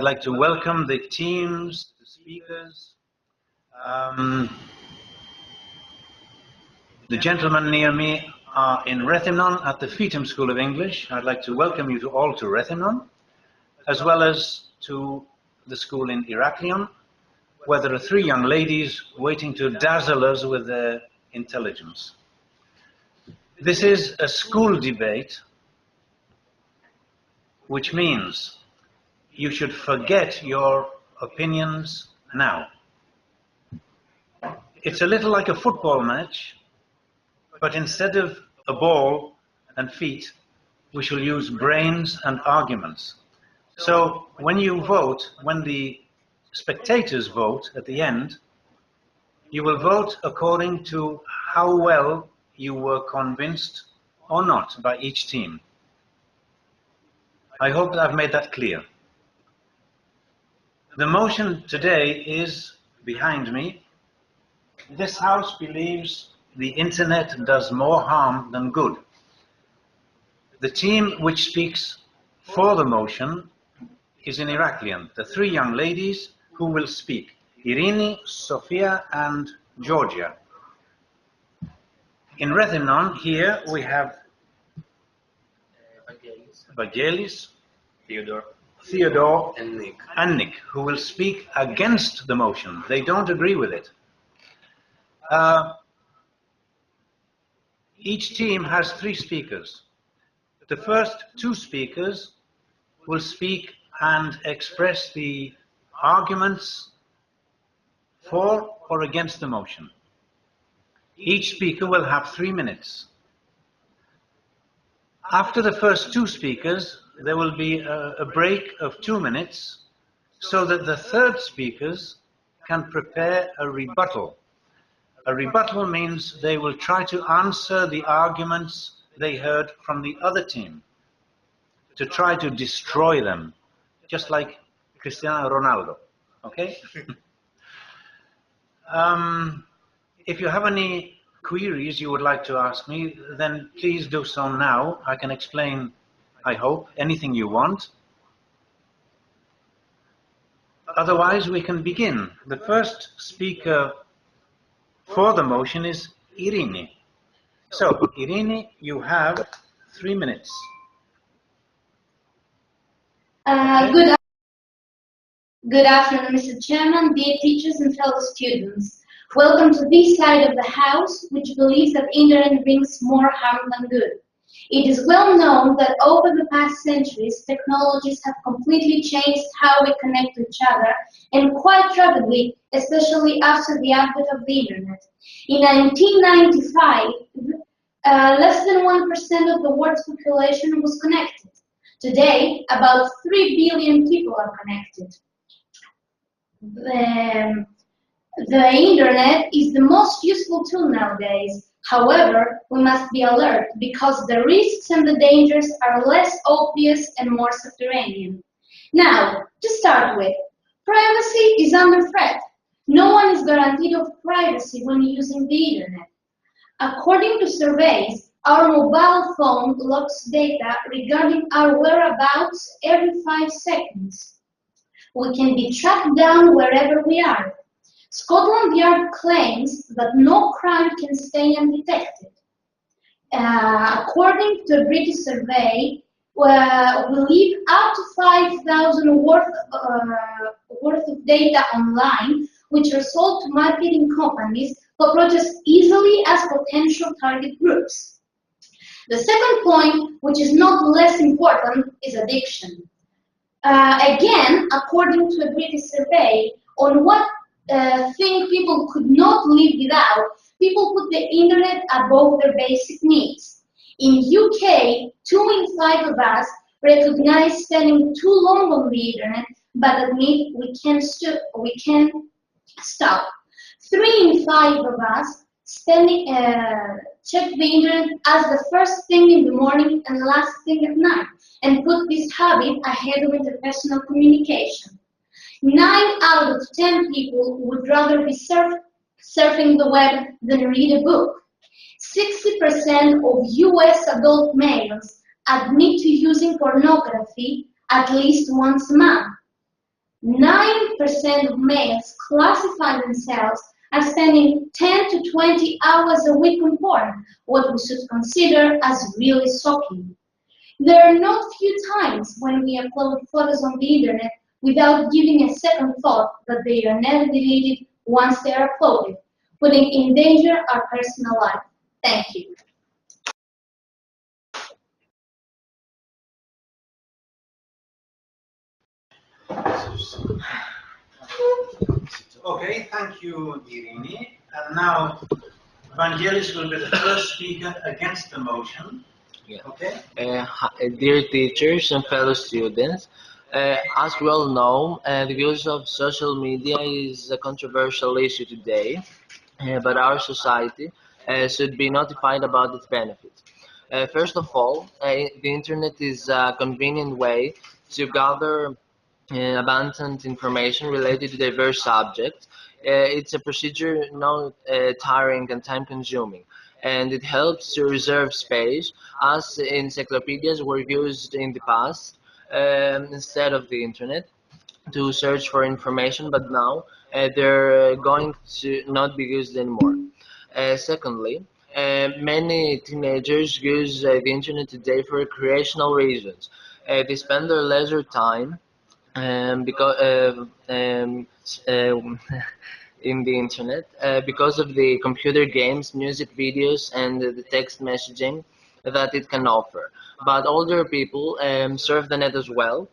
like to welcome the teams, the speakers, the gentlemen near me are in Rethymnon at the Feetham School of English. I'd like to welcome you all to Rethymnon, as well as to the school in Iraklion, where there are 3 young ladies waiting to dazzle us with their intelligence. This is a school debate, which means you should forget your opinions now. It's a little like a football match, but instead of a ball and feet, we shall use brains and arguments. So when you vote, when the spectators vote at the end, you will vote according to how well you were convinced or not by each team. I hope that I've made that clear. The motion today is behind me. This house believes the internet does more harm than good. The team which speaks for the motion is in Iraklion, the 3 young ladies who will speak, Irini, Sofia and Georgia. In Rethymnon, here we have Vangelis, Theodore and Nick, who will speak against the motion. They don't agree with it. Each team has 3 speakers. The first 2 speakers will speak and express the arguments for or against the motion. Each speaker will have 3 minutes. After the first 2 speakers, there will be a break of 2 minutes so that the third speakers can prepare a rebuttal. A rebuttal means they will try to answer the arguments they heard from the other team, to try to destroy them, just like Cristiano Ronaldo, okay? If you have any queries you would like to ask me, then please do so now. I can explain, I hope, anything you want. Otherwise, we can begin. The first speaker for the motion is Irini. So, Irini, you have 3 minutes. Good afternoon, Mr. Chairman, dear teachers and fellow students. Welcome to this side of the house, which believes that internet brings more harm than good. It is well known that over the past centuries, technologies have completely changed how we connect to each other, and quite rapidly, especially after the advent of the internet. In 1995, less than 1% of the world's population was connected. Today, about 3 billion people are connected. The internet is the most useful tool nowadays. However, we must be alert because the risks and the dangers are less obvious and more subterranean. Now, to start with, privacy is under threat. No one is guaranteed of privacy when using the internet. According to surveys, our mobile phone logs data regarding our whereabouts every 5 seconds. We can be tracked down wherever we are. Scotland Yard claims that no crime can stay undetected. According to a British survey, we leave up to 5,000 worth of data online, which are sold to marketing companies who approach us easily as potential target groups. The second point, which is not less important, is addiction. Again, according to a British survey, on what thing people could not live without, people put the internet above their basic needs. In UK, 2 in 5 of us recognize spending too long on the internet, but admit we can stop. 3 in 5 of us check the internet as the first thing in the morning and last thing at night, and put this habit ahead of interpersonal communication. 9 out of 10 people would rather be surfing the web than read a book. 60% of US adult males admit to using pornography at least once a month. 9% of males classify themselves as spending 10 to 20 hours a week on porn, what we should consider as really shocking. There are not few times when we upload photos on the internet without giving a second thought that they are never deleted once they are uploaded, putting in danger our personal life. Thank you. Okay, thank you, Irini. And now, Vangelis will be the first speaker against the motion. Yeah. Okay. Dear teachers and fellow students, as we all know, the use of social media is a controversial issue today, but our society should be notified about its benefits. First of all, the internet is a convenient way to gather abundant information related to diverse subjects. It's a procedure not tiring and time-consuming, and it helps to reserve space, as encyclopedias were used in the past instead of the internet to search for information, but now they're going to not be used anymore. Secondly, many teenagers use the internet today for recreational reasons. They spend their leisure time because in the internet because of the computer games, music videos, and the text messaging that it can offer. But older people surf the net as well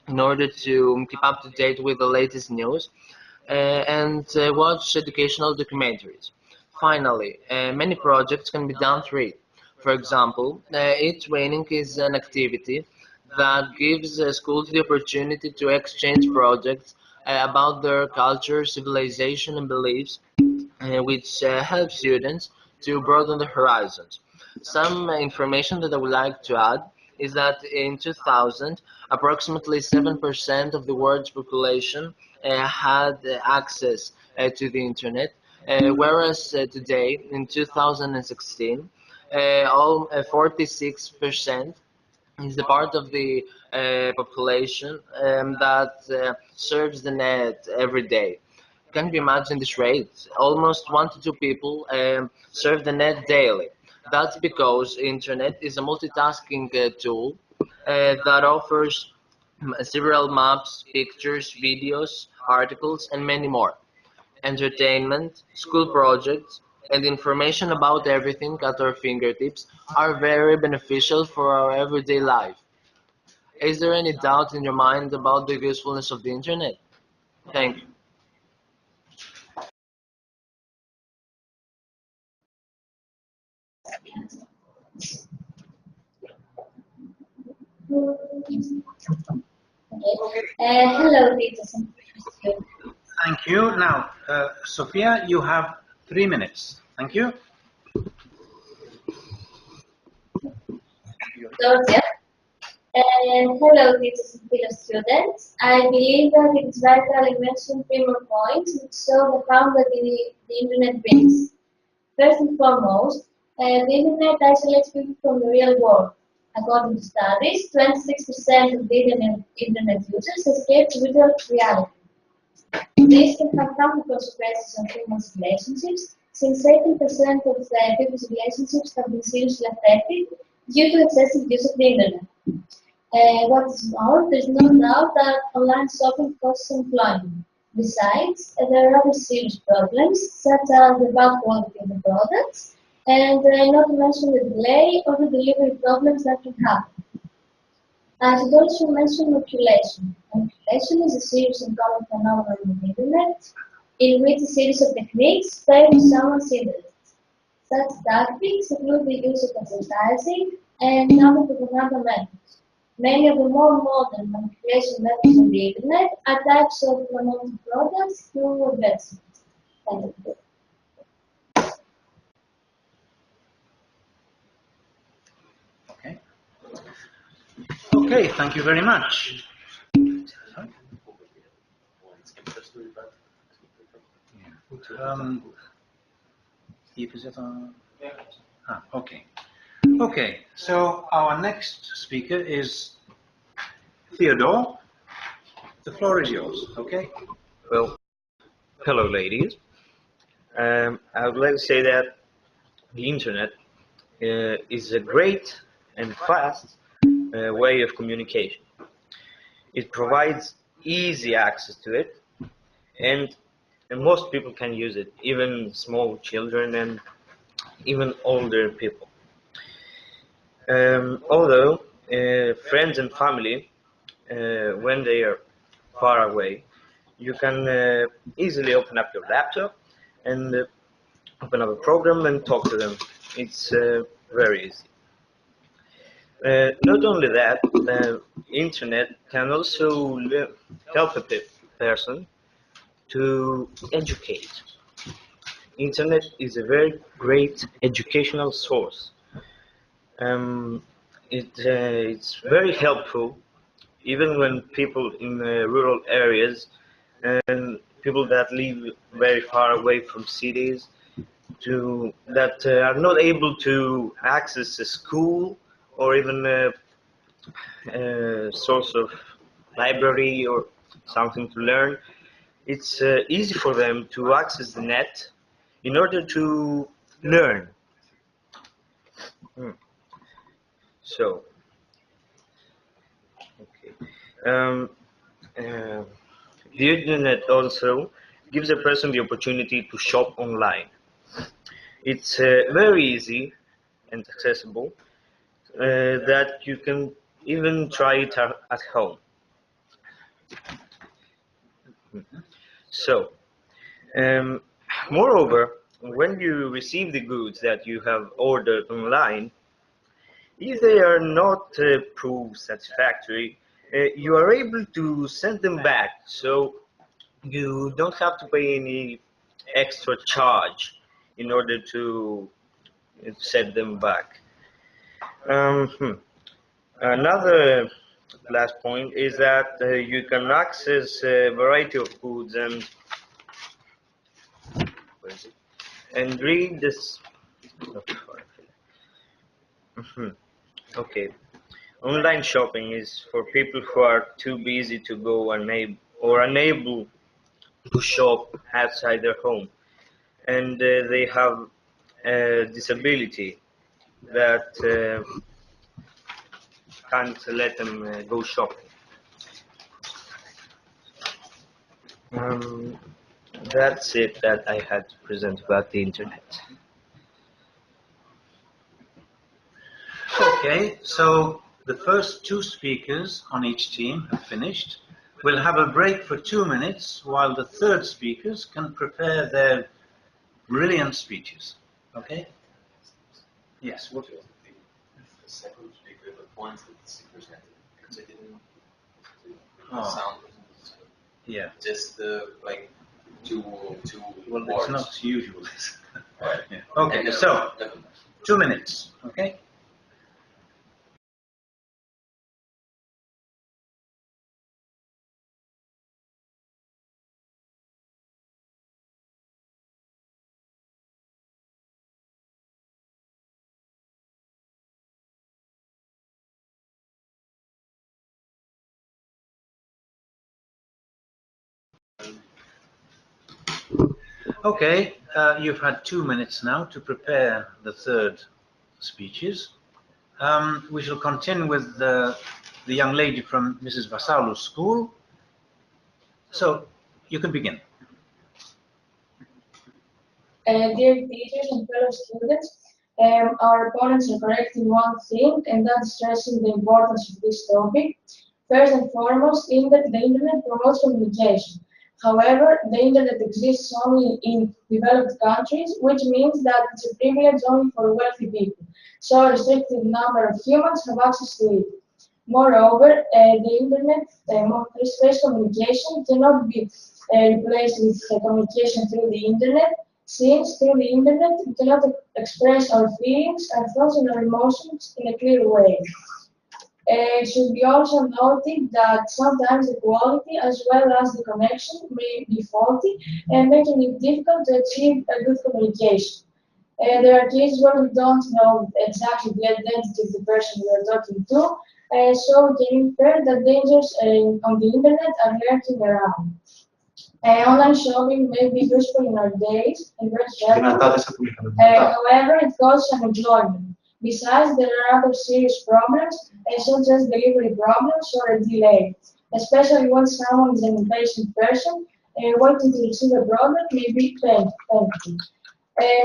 in order to keep up to date with the latest news and watch educational documentaries. Finally, many projects can be done through it. For example, e-training is an activity that gives schools the opportunity to exchange projects about their culture, civilization, and beliefs, which helps students to broaden their horizons. Some information that I would like to add is that in 2000, approximately 7% of the world's population had access to the internet, whereas today, in 2016, 46% is the part of the population that surfs the net every day. Can you imagine this rate? Almost 1 to 2 people surf the net daily. That's because internet is a multitasking tool that offers several maps, pictures, videos, articles, and many more. Entertainment, school projects, and information about everything at our fingertips are very beneficial for our everyday life. Is there any doubt in your mind about the usefulness of the internet? Thank you. Hello, teachers and students. Thank you. Now, Sophia, you have 3 minutes. Thank you. Georgia. Hello, teachers and fellow students. I believe that it is vital to mention 3 more points which show the harm that the internet brings. First and foremost, the internet isolates people from the real world. According to studies, 26% of the internet users escape virtual reality. This can have harmful consequences on humans' relationships, since 18% of people's relationships have been seriously affected due to excessive use of the internet. What is more, there is no doubt that online shopping costs employment. Besides, there are other serious problems, such as the bad quality of the products, and not to mention the delay or the delivery problems that can happen. I should also mention manipulation. Manipulation is a serious and common phenomenon on the internet, in which a series of techniques favor someone's interests. Such tactics include the use of advertising and other propaganda methods. Many of the more modern manipulation methods on the internet are types of promoting products through advertisements. Thank you. Okay. Okay, thank you very much. Okay. Okay, so our next speaker is Theodore. The floor is yours, okay? Well, hello ladies. I would like to say that the internet is a great and fast way of communication. It provides easy access to it, and most people can use it, even small children and even older people. Although friends and family, when they are far away, you can easily open up your laptop and open up a program and talk to them. It's very easy. Not only that, the internet can also help a person to educate. Internet is a very great educational source. It's very helpful even when people in rural areas and people that live very far away from cities that are not able to access a school or even a source of library or something to learn. It's easy for them to access the net in order to learn. So, okay. The internet also gives a person the opportunity to shop online. It's very easy and accessible that you can even try it at home. So, moreover, when you receive the goods that you have ordered online, if they are not proved satisfactory, you are able to send them back, so you don't have to pay any extra charge in order to send them back. Another last point is that you can access a variety of goods and read this. Okay. Online shopping is for people who are too busy to go unable to shop outside their home, and they have a disability that can't let them go shopping. That's it that I had to present about the internet. Okay, so the first two speakers on each team have finished. We'll have a break for 2 minutes while the third speakers can prepare their brilliant speeches. Okay? Yes, what? The second speaker, the points that the speakers had, because I didn't sound. Yeah. Just like two Well, words. it's not usual. Right. Yeah. Okay, so 2 minutes. Okay? Okay, you've had 2 minutes now to prepare the third speeches. We shall continue with the young lady from Mrs. Vassalo's school. So, you can begin. Dear teachers and fellow students, our opponents are correct in one thing, and that's stressing the importance of this topic. First and foremost, the internet promotes communication. However, the internet exists only in developed countries, which means that it's a privilege only for wealthy people. So a restricted number of humans have access to it. Moreover, the internet, face-to-face communication cannot be replaced with communication through the internet, since through the internet we cannot express our feelings, our thoughts, and our emotions in a clear way. It should be also noted that sometimes the quality as well as the connection may be faulty and making it difficult to achieve a good communication. There are cases where we don't know exactly the identity of the person we are talking to, So we can infer that dangers on the internet are lurking around. Online shopping may be useful in our days and very helpful. However, it causes unemployment. Besides, there are other serious problems, such as delivery problems or a delay, especially when someone is an impatient person. Waiting to receive a product may be painful.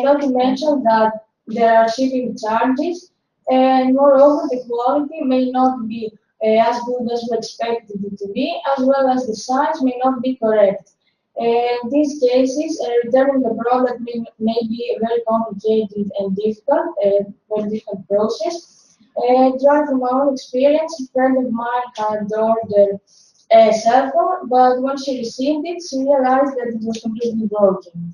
Not to mention that there are shipping charges, and moreover, the quality may not be as good as we expected it to be, as well as the size may not be correct. In these cases, returning the product may be a very complicated and difficult, very difficult process. Drawing from my own experience, a friend of mine had ordered a cell phone, but when she received it, she realized that it was completely broken.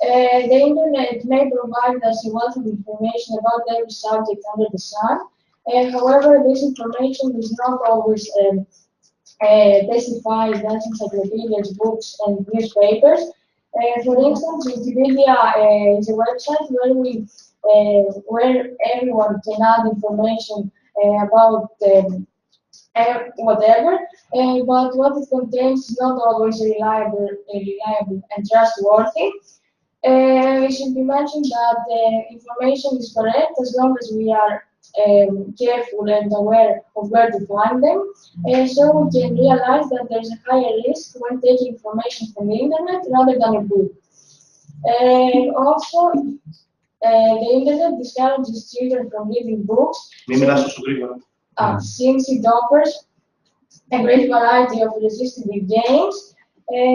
The internet may provide us a wealth of information about every subject under the sun. However, this information is not always specified as encyclopedias, books, and newspapers. For instance, Wikipedia is a website where everyone can add information about whatever, but what it contains is not always reliable and trustworthy. It should be mentioned that information is correct as long as we are careful and aware of where to find them, so we can realize that there is a higher risk when taking information from the internet rather than a book. Also, the internet discourages children from reading books since it offers a great variety of irresistible games.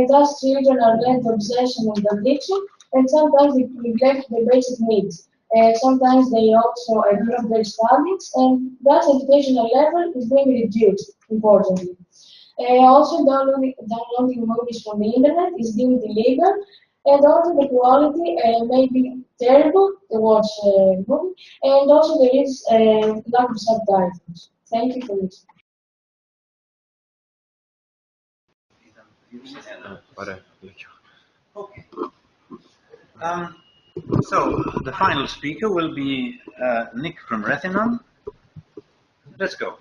Thus, children are led to obsession and addiction, and sometimes they neglect their basic needs. Sometimes they also give up their studies, and thus educational level is being reduced, importantly. Also, downloading movies from the internet is deemed illegal, and also the quality may be terrible to watch a movie, and also there is lack of subtitles. Thank you for listening. Okay. So the final speaker will be Nick from Rethymnon. Let's go.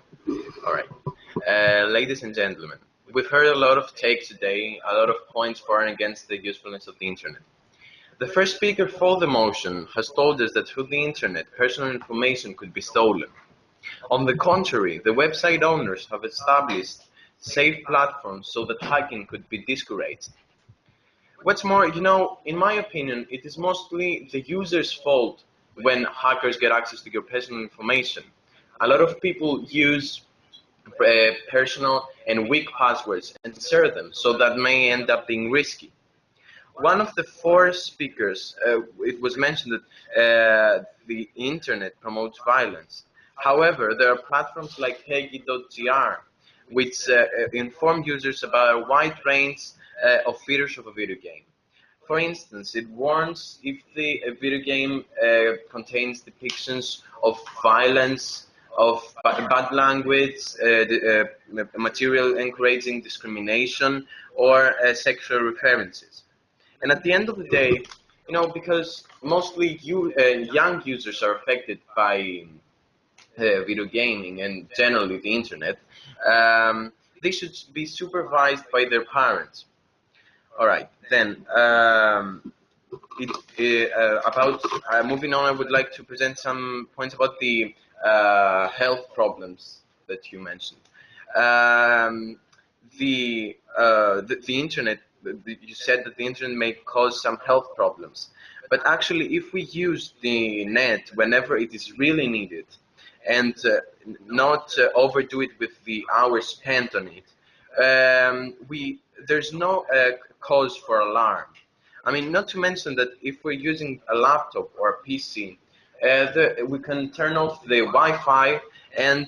All right. Ladies and gentlemen, we've heard a lot of takes today, a lot of points for and against the usefulness of the internet. The first speaker for the motion has told us that through the internet, personal information could be stolen. On the contrary, the website owners have established safe platforms so that hacking could be discouraged. What's more, in my opinion, it is mostly the user's fault when hackers get access to your personal information. A lot of people use personal and weak passwords and share them, so that may end up being risky. One of the four speakers, it was mentioned that the internet promotes violence. However, there are platforms like Peggy.gr, which inform users about a wide range of features of a video game. For instance, it warns if the video game contains depictions of violence, of bad language, material encouraging discrimination, or sexual references. And at the end of the day, because mostly young users are affected by video gaming and generally the internet, they should be supervised by their parents. All right, then, moving on, I would like to present some points about the health problems that you mentioned. The internet, you said that the internet may cause some health problems, but actually, if we use the net whenever it is really needed, and not overdo it with the hours spent on it, there's no cause for alarm. I mean, not to mention that if we're using a laptop or a PC, we can turn off the Wi-Fi and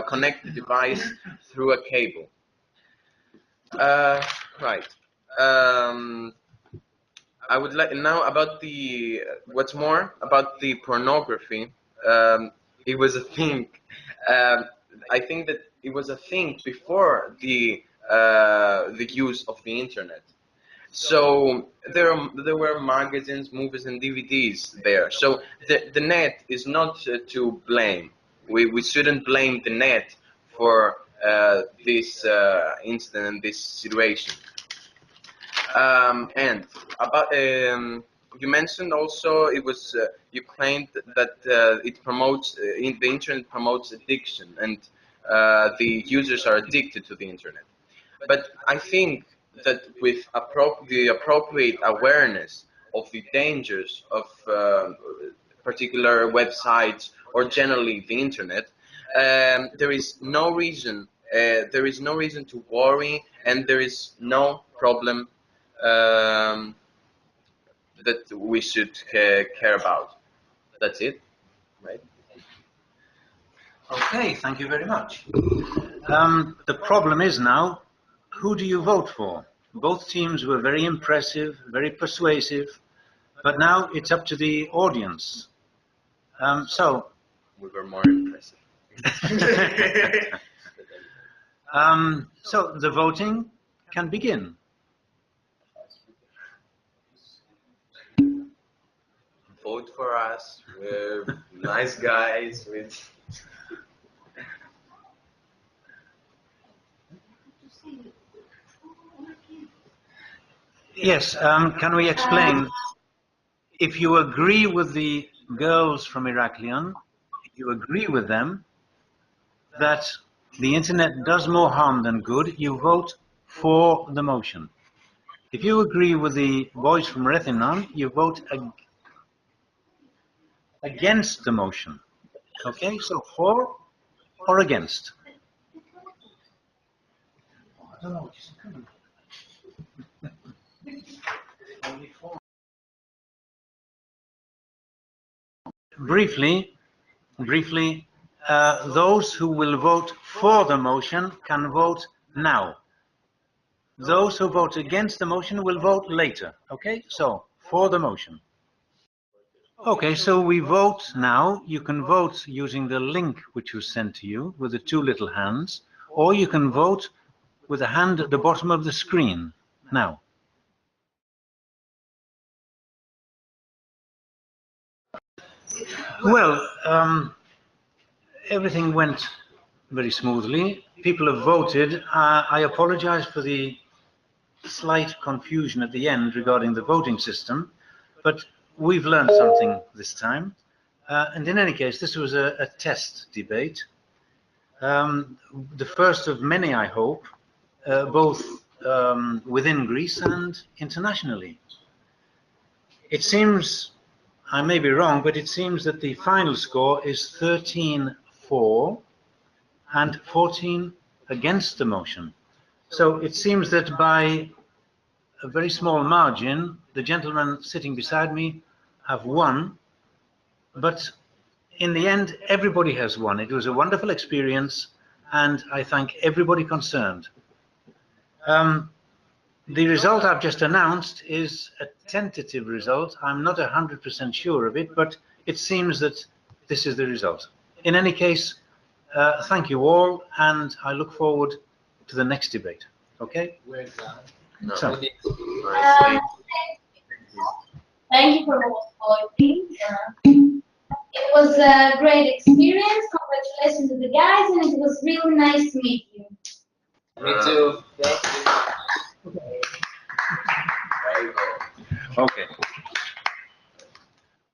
connect the device through a cable. Right. I would like now about what's more about the pornography. It was a thing. I think that it was a thing before the use of the internet. So there were magazines, movies, and DVDs there. So the net is not to blame. We shouldn't blame the net for this incident and this situation. And about you mentioned also it was you claimed that it promotes the internet promotes addiction and the users are addicted to the internet. But I think that with the appropriate awareness of the dangers of particular websites or generally the internet, there is no reason to worry, and there is no problem that we should care about. That's it, right? Okay, thank you very much. The problem is now, who do you vote for? Both teams were very impressive, very persuasive, but now it's up to the audience. So We were more impressive. So the voting can begin. Vote for us. We're nice guys with. Yes, can we explain? If you agree with the girls from Heraklion, if you agree with them that the internet does more harm than good, you vote for the motion. If you agree with the boys from Rethymnon, you vote against the motion. Okay, so for or against. Briefly, those who will vote for the motion can vote now. Those who vote against the motion will vote later. Okay, so for the motion. Okay, so we vote now. You can vote using the link which was sent to you with the two little hands, or you can vote with a hand at the bottom of the screen now. Well, everything went very smoothly. People have voted. I apologize for the slight confusion at the end regarding the voting system, but we've learned something this time. And in any case, this was a test debate. The first of many, I hope, both within Greece and internationally. It seems, I may be wrong, but it seems that the final score is 13-4 and 14 against the motion. So it seems that by a very small margin, the gentlemen sitting beside me have won, but in the end, everybody has won. It was a wonderful experience, and I thank everybody concerned. The result I've just announced is a tentative result. I'm not 100% sure of it, but it seems that this is the result. In any case, thank you all, and I look forward to the next debate. Okay? No. So. Thank you for voting. It was a great experience. Congratulations to the guys, and it was really nice to meet you. Me too. Thank you. Okay.